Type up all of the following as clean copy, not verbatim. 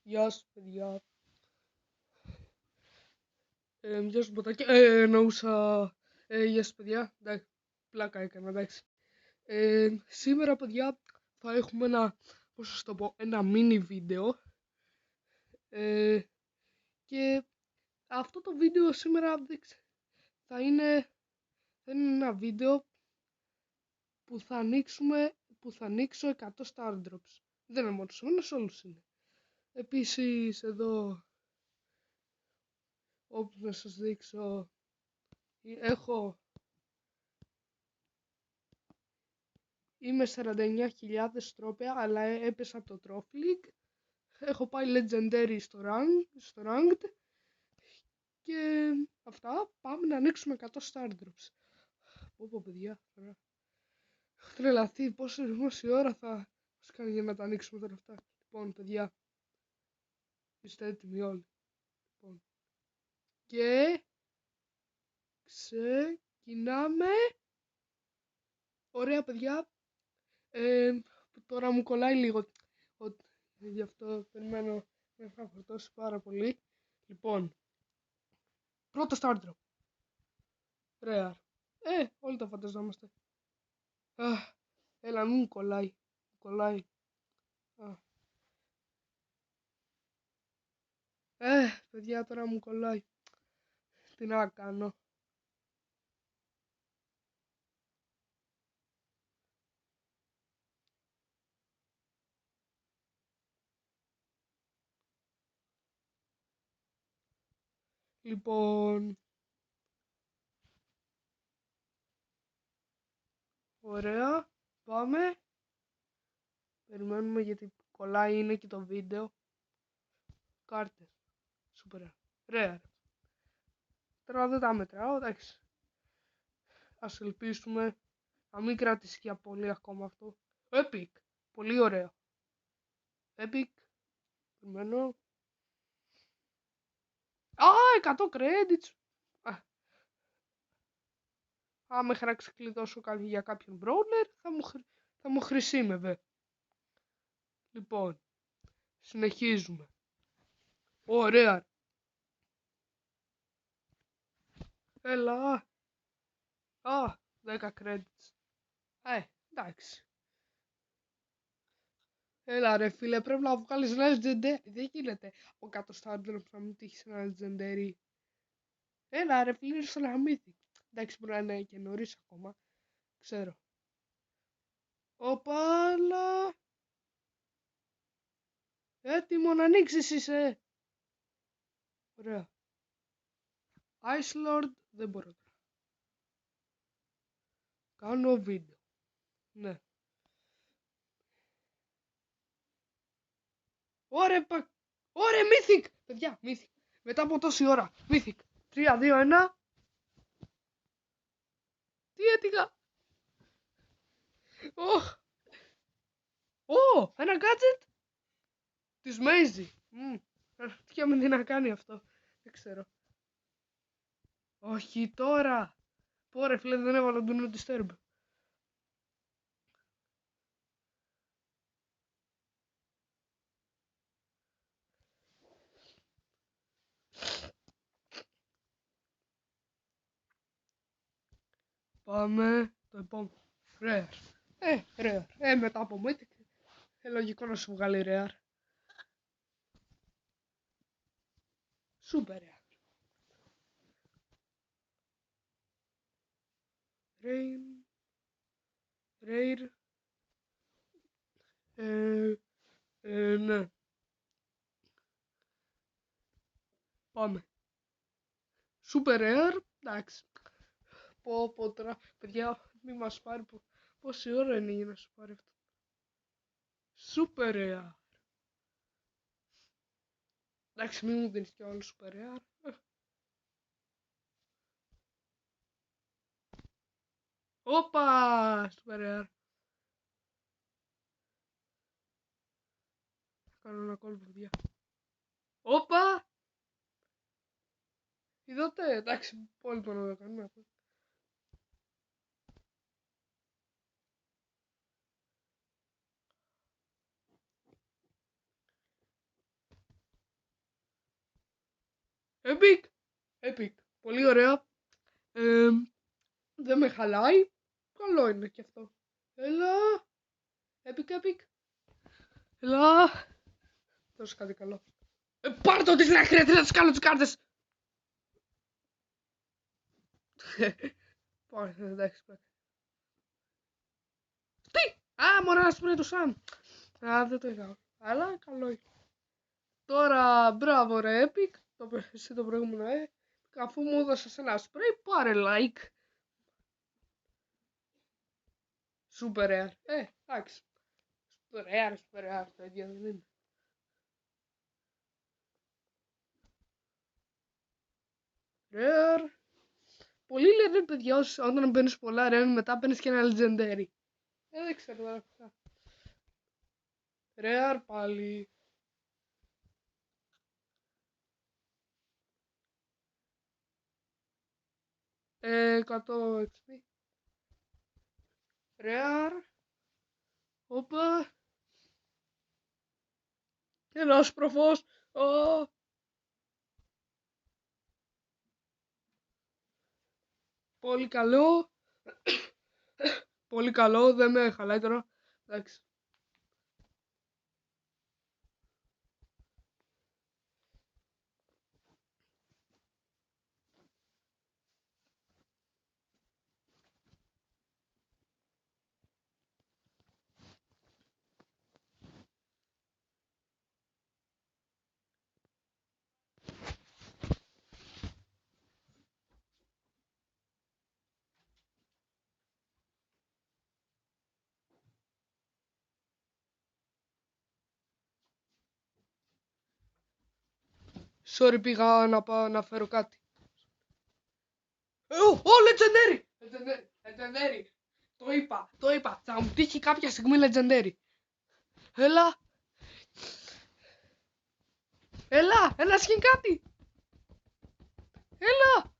Γεια σας παιδιά. Γεια σας Μποτάκη. Εννοούσα... Γεια σας παιδιά. Εντάξει, πλάκα έκανα, εντάξει. Σήμερα παιδιά θα έχουμε ένα, πώς σας το πω, ένα mini βίντεο. Και αυτό το βίντεο σήμερα θα είναι ένα βίντεο που θα ανοίξω 100 Star Drops. Δεν είναι μόνο σε μένα, σε όλους είναι. Επίσης εδώ, όπως να σας δείξω, είμαι 49.000 τρόπια, αλλά έπεσα από το Trophy League. Έχω πάει Legendary στο Ranked. Και αυτά, πάμε να ανοίξουμε 100 Star Drops. Πω παιδιά, έχω τρελαθεί πόση ώρα θα μας κάνει για να τα ανοίξουμε τώρα αυτά. Λοιπόν παιδιά, είστε έτοιμοι όλοι. Λοιπόν. Και ξεκινάμε. Ωραία παιδιά. Τώρα μου κολλάει λίγο. Γι' αυτό περιμένω να έχω φορτώσει πάρα πολύ. Λοιπόν, πρώτο Star Drop. Rare. Όλοι τα φανταζόμαστε. Έλα, μην μου κολλάει. Κολλάει. Παιδιά, τώρα μου κολλάει. Τι να κάνω. Λοιπόν, ωραία, πάμε. Περιμένουμε γιατί κολλάει, είναι και το βίντεο. Κάρτες. Σούπερ. Rare. Τώρα δεν τα μετράω, εντάξει. Ας ελπίσουμε να μην κρατήσει για πολύ ακόμα αυτό. Epic. Πολύ ωραίο. Epic. Περιμένω. 100 credits. Άμα είχα να ξεκλειδώσω για κάποιον brawler, θα μου χρησίμευε. Λοιπόν, συνεχίζουμε. Ωραία. Έλα. 10 credits. Εντάξει. Έλα ρε φίλε, πρέπει να βγάλεις ένα legendary. Δεν γίνεται ο 100 Star Drops να μην τύχεις ένα legendary. Έλα ρε φίλε, ήρθε ένα mythic. Εντάξει, μπορεί να είναι και νωρίς ακόμα. Ξέρω. Οπάλα. Έτοιμο να ανοίξεις είσαι. Ωραία. Ice Lord, δεν μπορώ τώρα. Κάνω βίντεο. Ναι. Ωραία, mythic. Παιδιά, mythic. Μετά από τόση ώρα. Mythic. 3, 2, 1. Τι έτυχα. Ένα gadget της Maisie. Τι με τι να κάνει αυτό. Δεν ξέρω. Όχι τώρα. Πόρε φίλε, δεν έβαλα Do Not Disturb. Πάμε το επόμενο. Rare. Rare. Μετά από Mythic. Λογικό να σου βγάλει Rare. Super Rare. Rare. Ναι. Πάμε. Super Rare. Εντάξει. Πω τώρα. Παιδιά, μη μας πάρει. Πόση ώρα είναι για να σου πάρει αυτό. Super Rare. Εντάξει, μη μου δίνεις κι άλλο Super Rare. Όπα! Super Rare. Θα κάνω ένα κόλπο, παιδιά. Όπα! Είδατε, εντάξει, πολύ πάνω να το κάνουμε αυτό. Epic. Epic. Πολύ ωραίο. Δεν με χαλάει. Καλό είναι και αυτό. Έλα. Epic. Έλα. Δώσε κάτι καλό. Πάρ' το της να χρειάζεται να τις κάνω τις κάρτες. Πάμε, εντάξει. Τι! Α, μωρά, να σπρέει το Sam. Α, δεν το είδα. Αλλά καλό είναι. Τώρα, μπράβο ρε Epic. Εσύ το προηγούμενο, αφού μου έδωσες ένα spray, πάρε like. Super rare. Εντάξει. Super rare, το ίδιο δεν είναι. Rare. Πολύ λένε παιδιά, όταν παίρνεις πολλά rare, μετά παίρνεις και ένα legendary. Δεν ξέρω τώρα αυτά. Rare πάλι. 100 XP. Rare. Όπα. Ένας προφός. Πολύ καλό. Πολύ καλό, δεν με χαλάει τώρα. Εντάξει. Sorry, πήγα να πάω να φέρω κάτι. Legendary! Legendary! Το είπα. Θα μου τύχει κάποια στιγμή Legendary. Έλα, ένα σκιν κάτι. Έλα.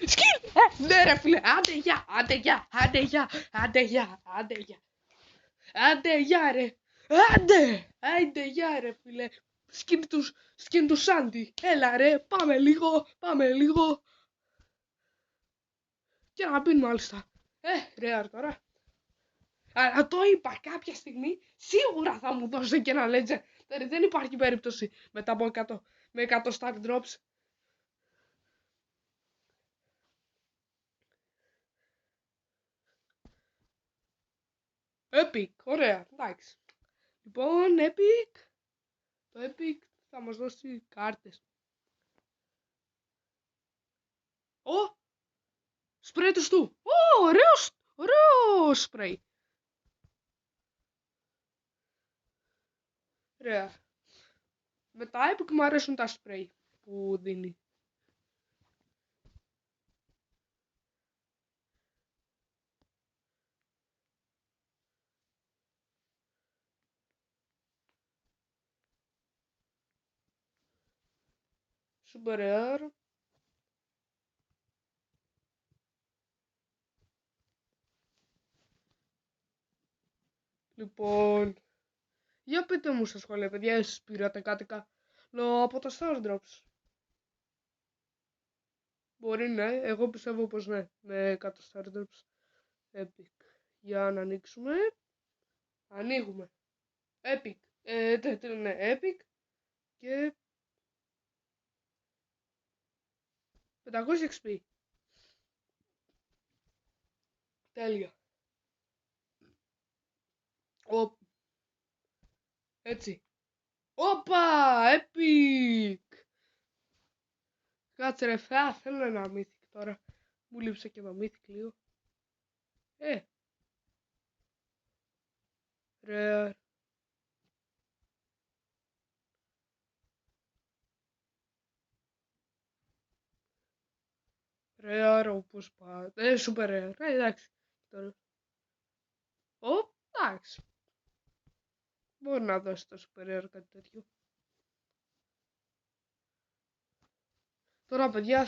Σκιν. Ναι ρε φίλε, άντε γεια ρε. Άντε γεια ρε φίλε. Σκιν του Σάντι. Έλα ρε, πάμε λίγο. Και να πίνουμε μάλιστα. Ρε τώρα. Αλλά το είπα, κάποια στιγμή σίγουρα θα μου δώσει και ένα legend. Δεν υπάρχει περίπτωση μετά από 100 stack drops. Epic, ωραία, εντάξει. Λοιπόν, Epic. Το Epic θα μας δώσει κάρτες. Σπρέι του στου. Ωραίο σπρέι. Ωραία. Με τα Epic μου αρέσουν τα σπρέι που δίνει. Super rare. Λοιπόν, για πείτε μου στα σχόλια, παιδιά, εσείς πήρατε κάτι καλό από τα Star Drops. Μπορεί ναι, εγώ πιστεύω πως ναι, με 100 Star Drops Epic. Για να ανοίξουμε. Ανοίγουμε. Epic. Ναι, Epic. Και 500 XP. Τέλεια. Έτσι. Όπα! Epic! Κάτσε ρε, θέλω ένα Mythic τώρα. Μου λείψε και ένα Mythic λίγο. Rare. Rare όπως πάντα. Super rare. Εντάξει. Τώρα. Εντάξει. Μπορεί να δώσει το super rare κάτι τέτοιο. Τώρα παιδιά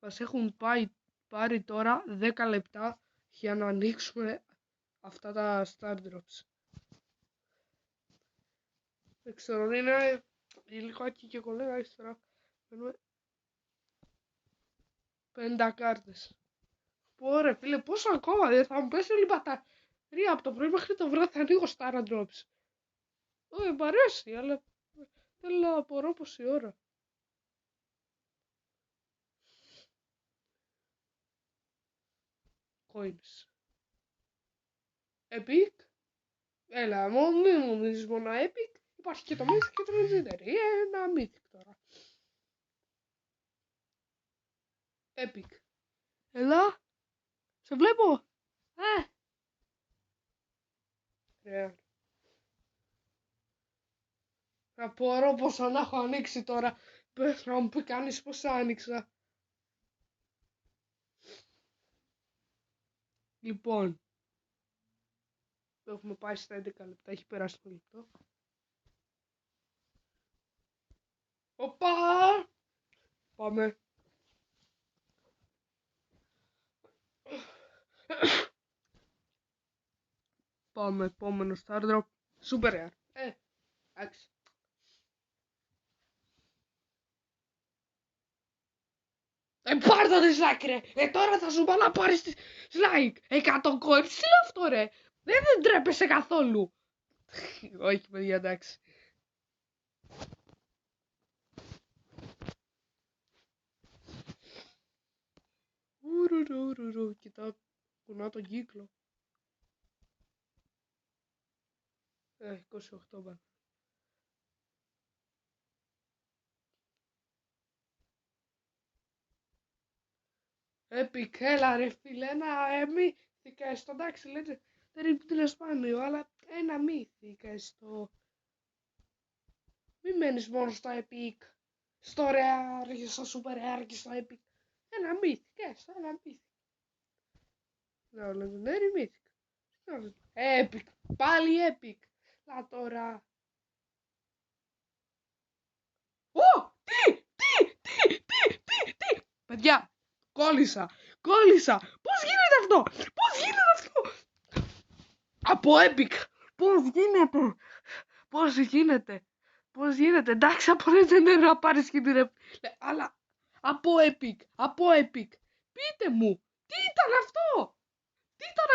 μας έχουν πάρει τώρα 10 λεπτά για να ανοίξουμε αυτά τα Star Drops. Δεν ξέρω, είναι Υλικάκι και κολέγα έχεις τώρα. Παίρνουμε 50 κάρτες. Ωραία φίλε, πόσο ακόμα δεν θα μου πέσει όλη η μπαταρία από το πρωί μέχρι το βράδυ θα ανοίγω Star Drops. Όχι, μ' αρέσει, αλλά θέλω να απορώ πόση ώρα. Coins. Epic. Έλα, μη μου δεις μόνο Epic. Υπάρχει και το Mythic και το Legendary. Ένα Mythic τώρα. Epic. Έλα. Σε βλέπω. Ωραία. Απορώ πόσα να έχω ανοίξει τώρα. Πες να μου πει κανείς πόσα άνοιξα. Λοιπόν. Έχουμε πάει στα 11 λεπτά. Έχει περάσει το λεπτό. Οπα! Πάμε. Πάμε, επόμενο Star Drop. Super Rare. Εντάξει. Πάρ' το dislike ρε. Τώρα θα σου πάω να πάρεις dislike. 100 coins. Τι είναι αυτό ρε. Δεν τρέπεσαι καθόλου. Όχι παιδιά, εντάξει. Κοιτά, κουνά τον κύκλο. 28 μπαν. Epic, έλα ρε φίλε, ένα μύθικα στο, εντάξει, λέτε, δεν είναι σπάνιο, αλλά ένα μύθικα στο. Μη μένεις μόνο στο Epic, στο Rare, στο Super Rare και στο Epic. Ένα μύθικα, ένα μύθικα. Ναι, Legendary μύθικα. Epic, πάλι Epic. Να τώρα. Τι. Παιδιά, κόλλησα. Πώς γίνεται αυτό. Από Epic. Πώς γίνεται. Εντάξει, από Legendary να πάρεις και την αλλά από Epic. Πείτε μου, τι ήταν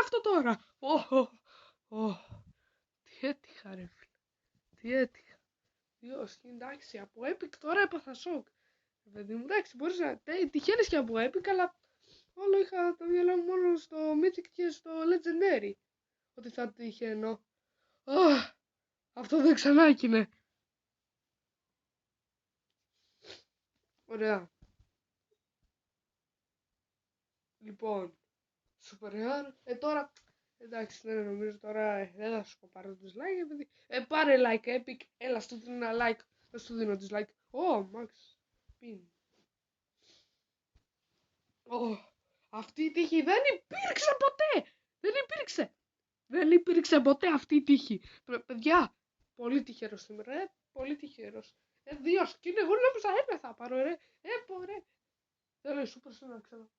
αυτό τώρα. Τι έτυχα ρε φίλε. Εντάξει, από Epic τώρα έπαθα σοκ. Παιδί μου, εντάξει, μπορείς να τυχαίνεις και από Epic, αλλά όλο είχα το μυαλό μου μόνο στο Mythic και στο Legendary. Ότι θα τυχαίνω. Αυτό δεν ξανά έκυνε. Ωραία. Λοιπόν, Super Rare. Τώρα, εντάξει, δεν νομίζω τώρα, δεν θα σου πάρω το dislike, επειδή. Πάρε like Epic, έλα, σου δίνω ένα like, δεν σου δίνω dislike. Max, pin. Αυτή η τύχη δεν υπήρξε ποτέ! Δεν υπήρξε ποτέ αυτή η τύχη. Παιδιά, πολύ τυχερός σήμερα, πολύ τυχερός. 2 skin, εγώ νόμιζα ένα θα πάρω, ρε. Ρε. Θέλω super να ξανά.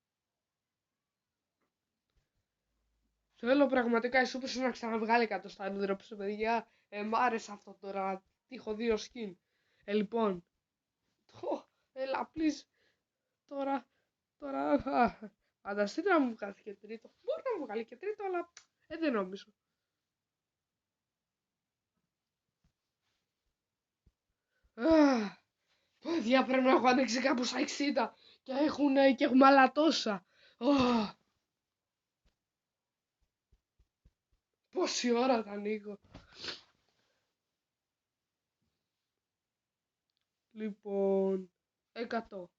Θέλω πραγματικά η super να ξαναβγάλει κάτω στα drops, παιδιά. Μ' άρεσε αυτό τώρα, να τύχω 2 skin. Λοιπόν. Έλα, please. Τώρα. Φανταστείτε να μου βγάλει και τρίτο. Μπορεί να μου βγάλει και τρίτο, αλλά δεν νομίζω. Παιδιά, πρέπει να έχω ανοίξει κάπου στα 60 και έχουμε άλλα τόσα. Πόση ώρα θα ανοίγω. Λοιπόν, 100.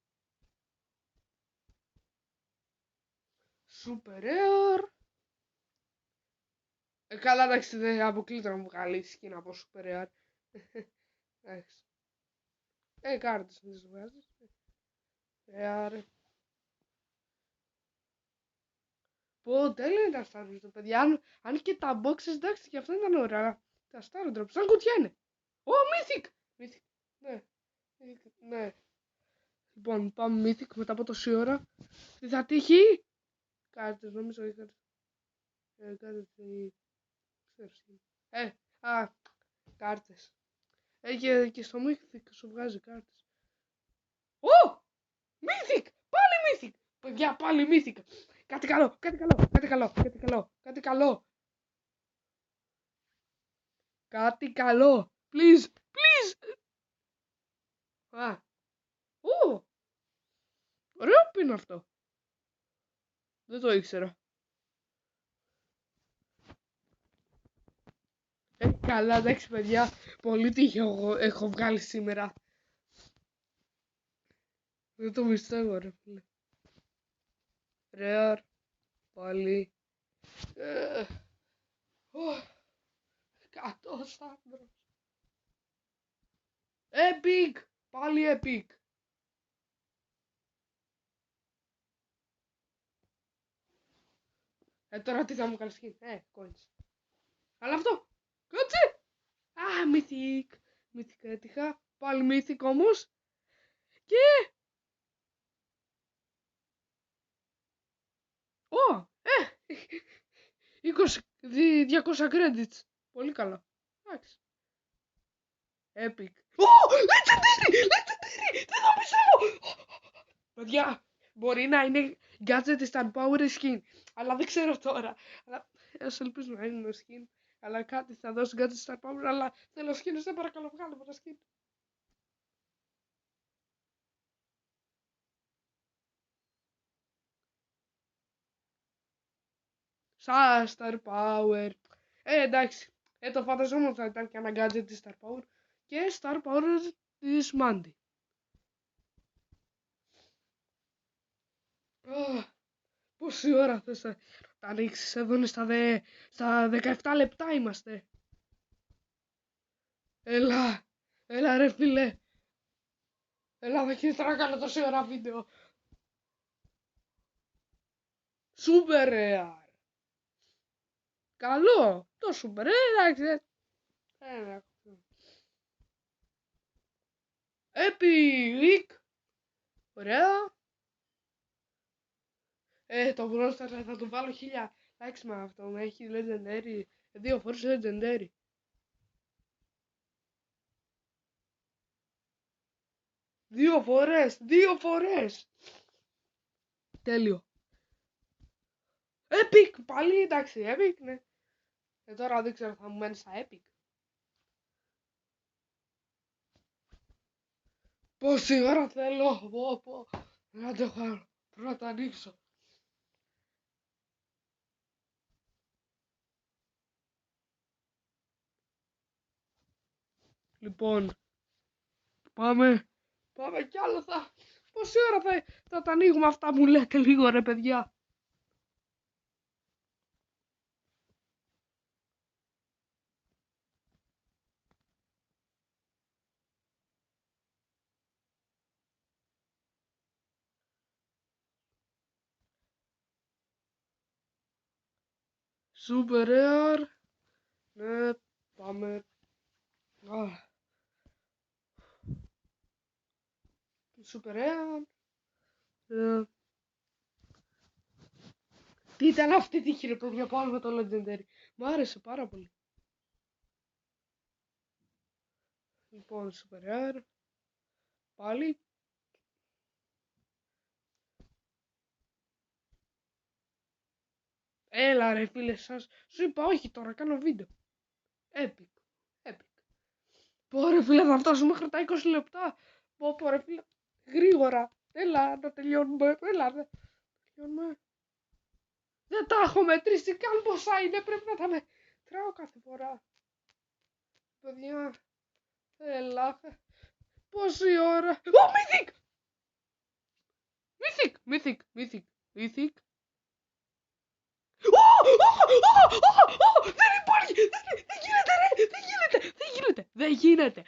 Super Rare. Καλά, εντάξει, δεν αποκλείται να μου βγάλει skin από Super Rare. Εντάξει. Κάρτες δεν τις βγάζεις. Rare. Πω, τέλεια ήταν Star Wars, παιδιά. Αν και τα boxes, εντάξει, και αυτά ήταν ωραία. Τα Star Drops, σαν κουτιά είναι. Mythic! Ναι. Λοιπόν, πάμε Mythic μετά από τόση ώρα. Τι θα τύχει? Κάρτες, νομίζω είχα. Κάρτες. Κάρτες. Και στο Mythic σου βγάζει κάρτες. Ω! Mythic! Πάλι Mythic! Παιδιά, πάλι Mythic! Κάτι καλό, κάτι καλό, κάτι καλό, κάτι καλό, κάτι καλό. Κάτι καλό. Please, please. Α. Ω! Ωραίο που είναι αυτό. Δεν το ήξερα. Καλά, εντάξει παιδιά. Πολύ τύχιο έχω βγάλει σήμερα. Δεν το πιστεύω ρε φίλε. Rare. Πάλι. 100 στάντρος. Epic. Πάλι epic. Τώρα τι θα μου κάνεις skin. Coins. Αλλά αυτό. Κάτσε. Mythic. Mythic έτυχα. Πάλι Mythic όμως. Και... 200 credits. Πολύ καλό. Εντάξει. Epic. Legendary! Legendary! Δεν το πιστεύω! Παιδιά, μπορεί να είναι gadget star power skin. Αλλά δεν ξέρω τώρα. Ας ελπίζουμε να είναι skin. Αλλά κάτι θα δώσει gadget star power. Αλλά θέλω skin, δεν παρακαλώ βγάλω από τα skin. Star power. Εντάξει. Το φανταζόμουν θα ήταν και ένα gadget της star power. Και star power της Mandy. Πόση ώρα θες να τα ανοίξεις? Εδώ είναι στα 17 λεπτά είμαστε. Έλα ρε φίλε. Έλα, δεν έχεις να κάνω τόση ώρα βίντεο. Super rare. Καλό. Το super εντάξει. Epic. Ωραία. Το Brawl Stars θα του βάλω 1000 likes με αυτό. Με έχει legendary. 2 φορές legendary. Δύο φορές. Τέλειο. Epic, πάλι εντάξει, Epic, ναι. Τώρα δεν ξέρω, θα μου μένει στα Epic. Πόση ώρα θέλω, να το κάνω, πρέπει να το ανοίξω. Λοιπόν, πάμε κι άλλο πόση ώρα θα τα ανοίγουμε αυτά μου λέτε λίγο ρε παιδιά. Super rare. Ναι, πάμε. Super rare. Τι ήταν αυτή τη τύχη ρε παιδιά, πάμε με το legendary. Μου άρεσε πάρα πολύ. Λοιπόν, super rare. Πάλι. Έλα ρε φίλε σας. Σου είπα όχι τώρα, κάνω βίντεο. Epic. Πω ρε φίλε, θα φτάσουμε μέχρι τα 20 λεπτά. Πω ρε φίλε, γρήγορα. Έλα να τελειώνουμε. Δεν τα έχω μετρήσει καν πόσα είναι. Πρέπει να τα μετράω κάθε φορά. Παιδιά, έλα. Πόση ώρα. Mythic! Mythic. Δεν υπάρχει! Δεν γίνεται!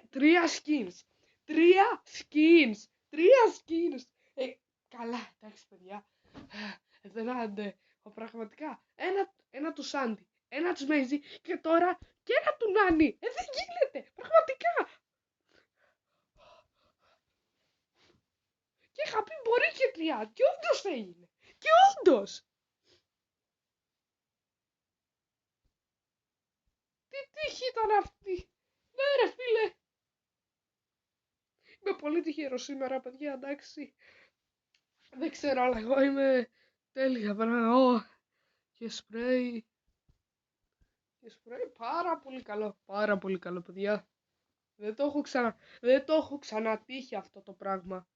Τρία skins! Καλά, εντάξει παιδιά. Δεν αντέχω πραγματικά. Ένα του Σάντι, ένα του Μέιζι και τώρα και ένα του Νάνι. Δεν γίνεται! Πραγματικά! Και είχα πει μπορεί και 3 και όντως έγινε. Και όντως! Τι τύχη ήταν αυτή! Ναι ρε φίλε, Είμαι πολύ τυχερό σήμερα, παιδιά, εντάξει. Δεν ξέρω, αλλά εγώ είμαι τέλεια. Πράγμα. Και σπρέι. Και σπρέι, πάρα πολύ καλό. Πάρα πολύ καλό, παιδιά. Δεν το έχω ξανατύχει αυτό το πράγμα.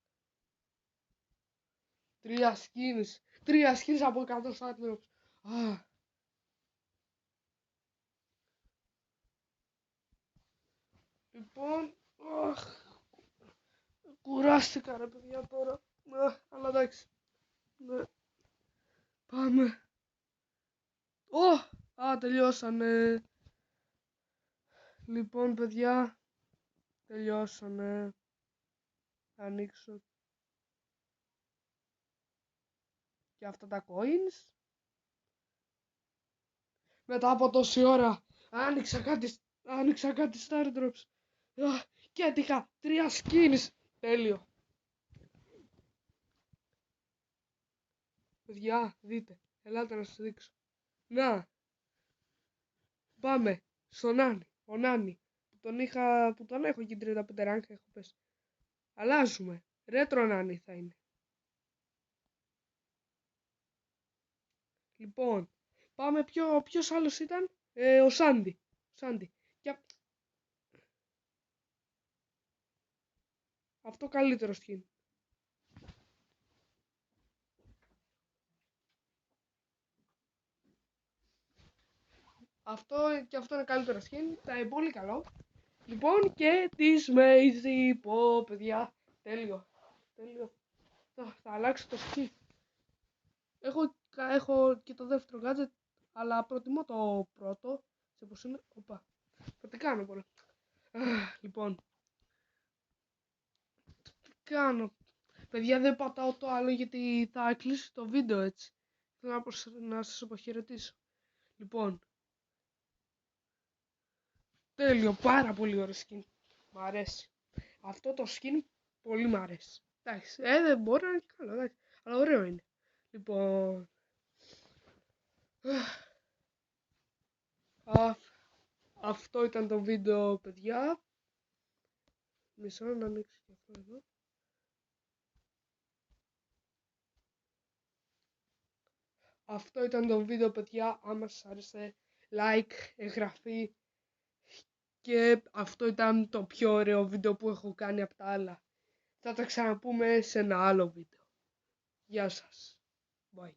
3 skins. 3 skins από 100 Stardrops. Λοιπόν, κουράστηκα ρε παιδιά τώρα. Αλλά εντάξει. Ναι. Πάμε. Τελειώσανε. Λοιπόν, παιδιά, τελειώσανε. Θα ανοίξω και αυτά τα coins. Μετά από τόση ώρα άνοιξα κάτι Stardrops. Και έτυχα 3 skins. Τέλειο. Παιδιά, δείτε. Ελάτε να σας δείξω. Να. Πάμε. Στον Νάνι. Ο Νάνι. Που τον έχω και 35 rank έχω πέσει. Αλλάζουμε. Ρέτρο Νάνι θα είναι. Λοιπόν. Πάμε ποιος άλλος ήταν. Ο Σάντι. Και... Αυτό καλύτερο skin. Αυτό είναι καλύτερο skin. Θα είναι πολύ καλό. Λοιπόν, και τη Maisie. Πω, παιδιά. Τέλειο. Θα αλλάξω το skin. Έχω και το δεύτερο gadget, αλλά προτιμώ το πρώτο. Σε πως είναι. Τι κάνω πολλά. Λοιπόν. Τι κάνω. Παιδιά, δεν πατάω το άλλο γιατί θα κλείσει το βίντεο έτσι. Θέλω να σας αποχαιρετήσω. Λοιπόν. Τέλειο, πάρα πολύ ωραίο skin. Μ' αρέσει. Αυτό το skin πολύ μ' αρέσει. Εντάξει, δεν μπορεί να είναι και καλό, εντάξει. Αλλά ωραίο είναι. Λοιπόν. Αυτό ήταν το βίντεο, παιδιά. Μισό να ανοίξω και αυτό εδώ. Αυτό ήταν το βίντεο, παιδιά. Άμα σας άρεσε, like, εγγραφή. Και αυτό ήταν το πιο ωραίο βίντεο που έχω κάνει από τα άλλα. Θα τα ξαναπούμε σε ένα άλλο βίντεο. Γεια σας. Bye.